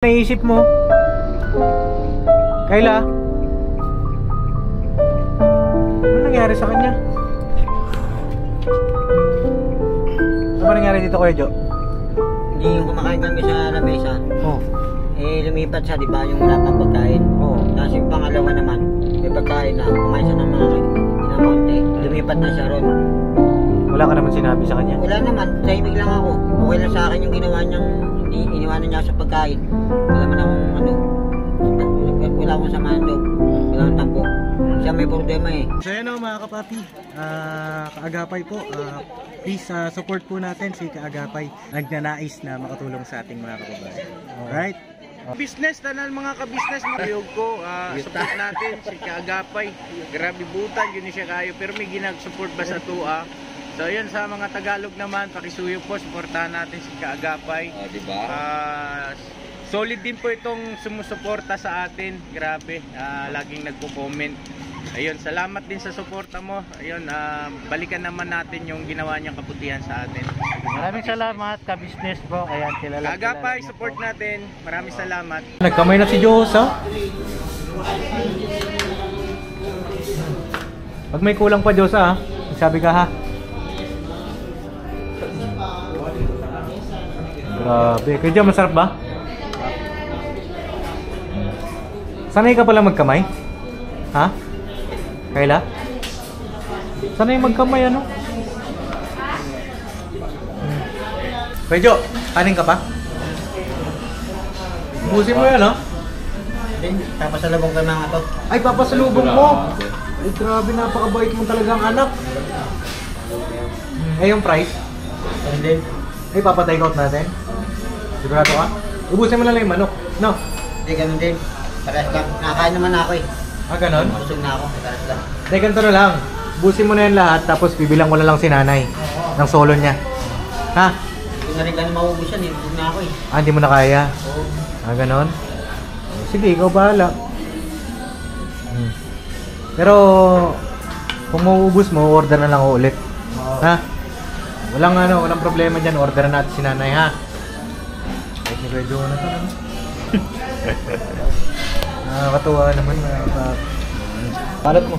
Naisip mo? Kayla? Ano nangyari sa kanya? Ano ba nangyari dito, Kuya Jo? Hindi yung kumakain kami sa lamesa. Oh. Eh lumipat siya, di ba? Yung wala pang pagkain. Oh. Tapos yung pangalawa naman, may pagkain na. Kumain siya ng mga inamonte. Lumipat na siya ron. Wala ka naman sinabi sa kanya? Wala naman, tahimik lang ako. Okay lang sa akin yung ginawa niyang iniwanan niya sa pagkain. Wala man akong wala akong samahan doon. Wala akong tampo. Siya may problema eh. So yan o mga kapapi, Kaagapay po, please support po natin si Kaagapay. Nagnanais na makatulong sa ating mga kababayan. Alright? Business na mga ka-business mariyog ko, support natin si Kaagapay. Grabe butan, yun siya kayo, pero may ginag-support ba sa tua? So yun, sa mga Tagalog naman, pakisuyo po, supportahan natin si Kaagapay. Diba? Solid din po itong sumusuporta sa atin. Grabe, laging nagko-comment. Ayun, salamat din sa suporta mo. Ayun, balikan naman natin yung ginawa niyang kabutihan sa atin. Maraming salamat ka-business bro. Ayan, kilala. Kaagapay, support natin. Maraming salamat. Nagkamay na si Diyos, ha? Pag may kulang pa Diyos, ha? Sabi ka, ha? Grabe. Kaya dyan, masarap ba? Sanay ka pala magkamay? Ha? Kayla? Sanay magkamay, ano? Kaya Jo, kanin ka pa? Busin mo yan, ha? Papasalubong ka mga to. Ay, papasalubong mo! Ay, grabe, napakabait mo talagang anak. Eh, yung price? And then, Ay, papatake out natin? Sigurado ka? Ubusin mo na lang yung manok, no? hindi ganun din. Pares lang. Nakakain naman ako eh. Ah, ganon? Busog na ako. Pares lang. Hindi, ganito na lang. Ubusin mo na yan lahat, tapos bibilang ko na lang si nanay ng solo niya. Ha? Hindi na rin ganun maubos yan eh. Busog na ako eh. Ah, hindi mo na kaya? Oo. Ah, ganon? Sige, ikaw bahala. Pero, kung mauubos mo, order na lang ako ulit. Ha? Walang problema dyan. Order na natin si nanay, ha? Kahit ni Kuya Jonathan, ano? Nakakatuwa naman. Palat mo.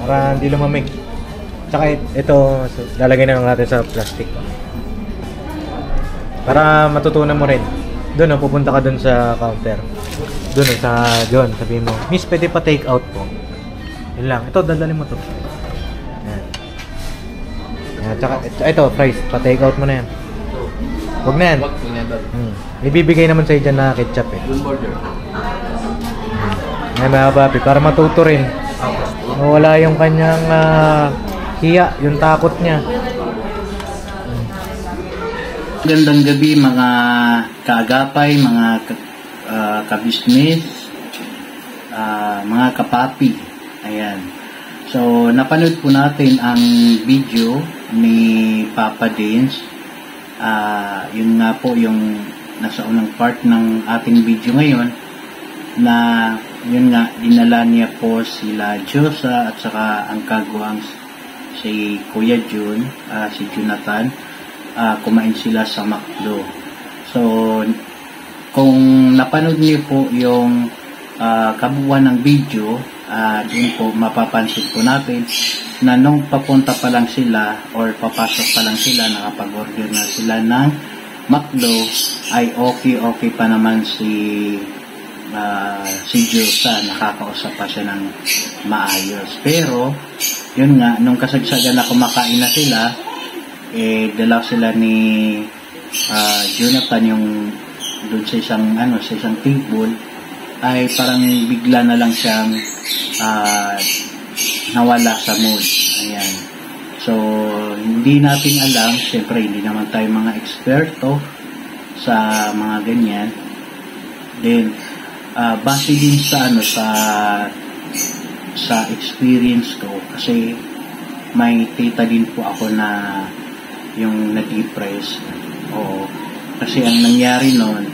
Para hindi lumamig. Tsaka ito, lalagay na lang natin sa plastic. Para matutunan mo rin. Doon, pupunta ka doon sa counter. Doon, sa John, sabihin mo, Miss, pwede pa take out po. Yun lang. Ito, dadalhin mo to. Yan. Yan. Tsaka, ito, fries. Pa take out mo na yan. Huwag na yan. Ibibigay naman sa'yo dyan na ketchup eh. Ngayon mga papi, para matuto rin. Mawala yung kanyang hiya, yung takot niya. Magandang gabi mga kaagapay, mga kabisnes, mga kapapi. Ayan. So, napanood po natin ang video ni Papa Dins. Yun nga po yung nasa unang part ng ating video ngayon na yun nga, dinala niya po sila Diyosa at saka ang kagawang si Kuya Jun, si Jonathan. Kumain sila sa McDo. So, kung napanood niyo po yung kabuuan ng video, dun po mapapansin po natin na nung papunta pa lang sila or papasok pa lang sila, nakapag-order na sila ng McDo, ay okay pa naman si Diyosa, nakakausap pa siya ng maayos. Pero, yun nga, nung kasagsagan na kumakain na sila, dala sila ni Jonathan yung doon sa isang table, ay parang bigla na lang siyang nawala sa mood. Ayan. So, hindi natin alam, siyempre hindi naman tayo mga eksperto sa mga ganyan. Then, base din sa experience ko, kasi may tita din po ako na yung na-depress. Oo. Kasi ang nangyari nung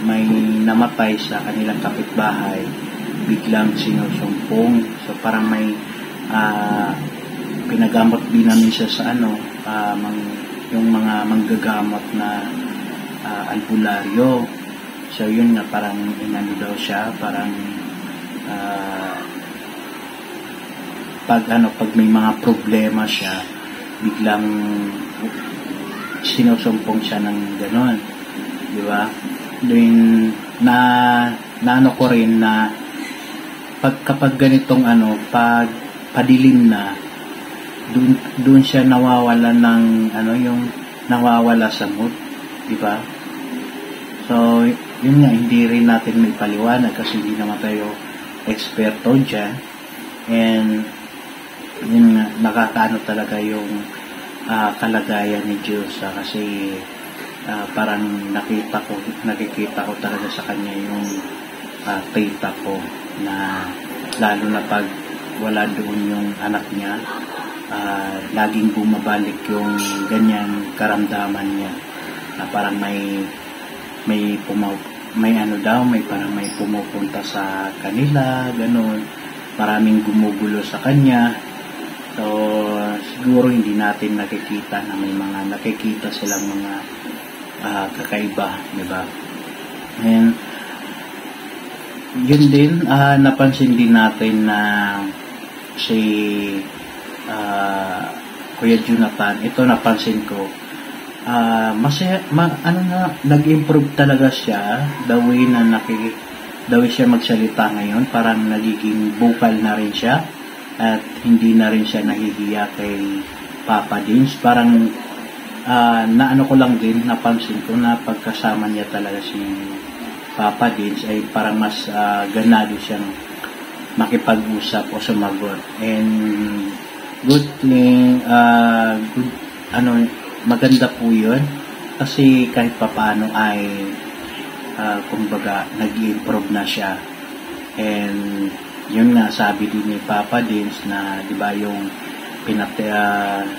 may namatay sa kanilang kapitbahay, biglang sinusumpong. So parang may pinagamot din namin siya sa yung mga manggagamot na albularyo. So yun nga, parang inano daw siya, parang pag may mga problema siya, biglang sinusumpong siya ng gano'n, di ba? Then naano ko rin na kapag ganitong pag padilim na, doon siya nawawala ng yung nawawala sa mood, di ba? So yun nga, hindi rin natin may paliwanag kasi hindi naman tayo eksperto dyan. And yun nga, nakakaano talaga yung kalagayan ni Diyos kasi parang nakikita ko talaga sa kanya yung tita ko, na lalo na pag wala doon yung anak niya, laging bumabalik yung ganyan karamdaman niya, na parang may parang may pumupunta sa kanila, ganun, maraming gumugulo sa kanya. So siguro hindi natin nakikita na may mga nakikita silang mga kakaiba, di ba? And yun din, napansin din natin na si Kuya Jonathan, ito napansin ko, nag-improve talaga siya, the way siya magsalita ngayon, parang nagiging vocal na rin siya, at hindi na rin siya nahihiya kay Papa Dins. Parang naano ko lang din, napansin ko na pagkasama niya talaga si Papa Dins ay parang mas ganado siyang makipag-usap o sumagot. And maganda po yun, kasi kahit papaano ay kumbaga nag-improve na siya. And yun nga, sabi din ni Papa Dins na, di ba, yung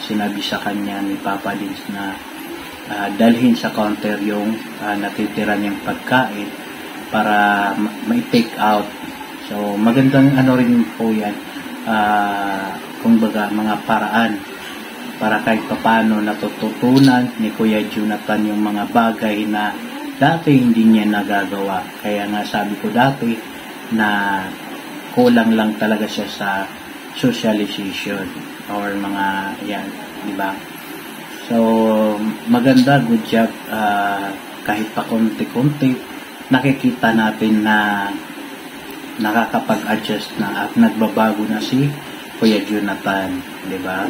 sinabi sa kanya ni Papa Dins na dalhin sa counter yung natitira niyang pagkain para ma-take out. So magandang rin po yan, kumbaga mga paraan para kahit papaano natututunan ni Kuya Jonathan yung mga bagay na dati hindi niya nagagawa. Kaya nga sabi ko dati na kulang lang talaga siya sa socialization or mga yan, di ba? So maganda, good job. Kahit pa konti-konti nakikita natin na nakakapag-adjust na at nagbabago na si Kuya Jonathan, di ba?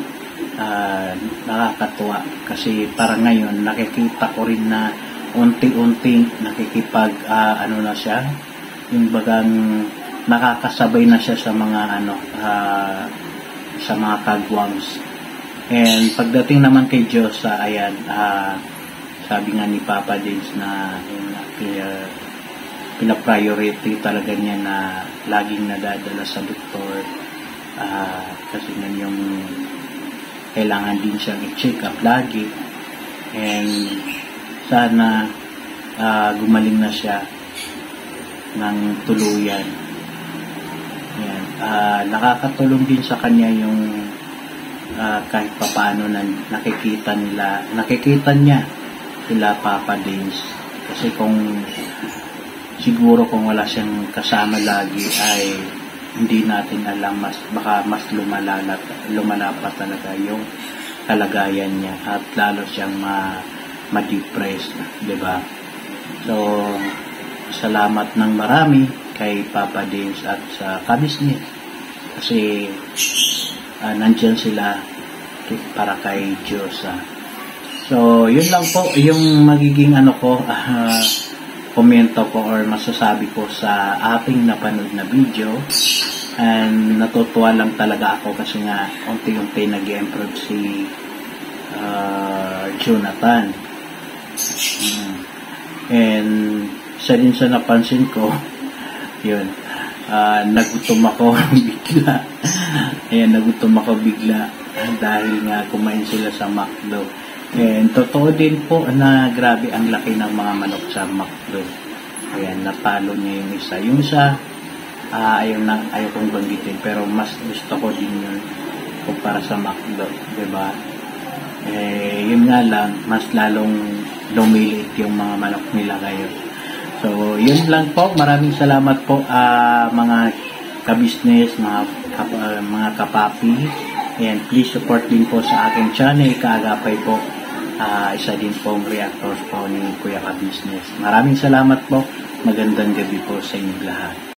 Nakakatuwa kasi parang ngayon nakikita ko rin na unti-unti na siya, yung bagang nakakasabay na siya sa mga sa mga kagwangs. And pagdating naman kay Diyos, ayan, sabi nga ni Papa Dins na pina-priority talaga niya na laging nadadala sa doktor, kasi nga yung kailangan din siyang i-check up lagi. And sana gumaling na siya ng tuluyan. Yan. Nakakatulong din sa kanya yung kahit papaano na nakikita niya sila Papa Dins. Kasi siguro kung wala siyang kasama lagi ay hindi natin alam, baka mas lumala pa talaga yung kalagayan niya at lalo siyang ma-depressed, di ba? So salamat ng marami kay Papa Dins at sa kabisnes kasi nandyan sila para kay Diyos. So yun lang po yung magiging komento ko or masasabi ko sa ating napanood na video. And natutuwa lang talaga ako kasi nga unti-unti nag-improve si Jonathan. And isa din sa napansin ko, yun, nagutom ako bigla. Ayan, nagutom ako bigla dahil nga kumain sila sa McDo. And totoo din po na grabe ang laki ng mga manok sa McDo. Ayan, napalo niya yung isa. Yung isa, ayaw kong banggitin, pero mas gusto ko din yun kumpara sa McDo, diba? Yun nga lang, mas lalong lumiliit yung mga manok nila ngayon. So, yun lang po. Maraming salamat po mga ka-business, mga kapapi. And please support din po sa aking channel, Kaagapay po. Isa din pong reactors po ni Kuya Ka-Business. Maraming salamat po. Magandang gabi po sa inyong lahat.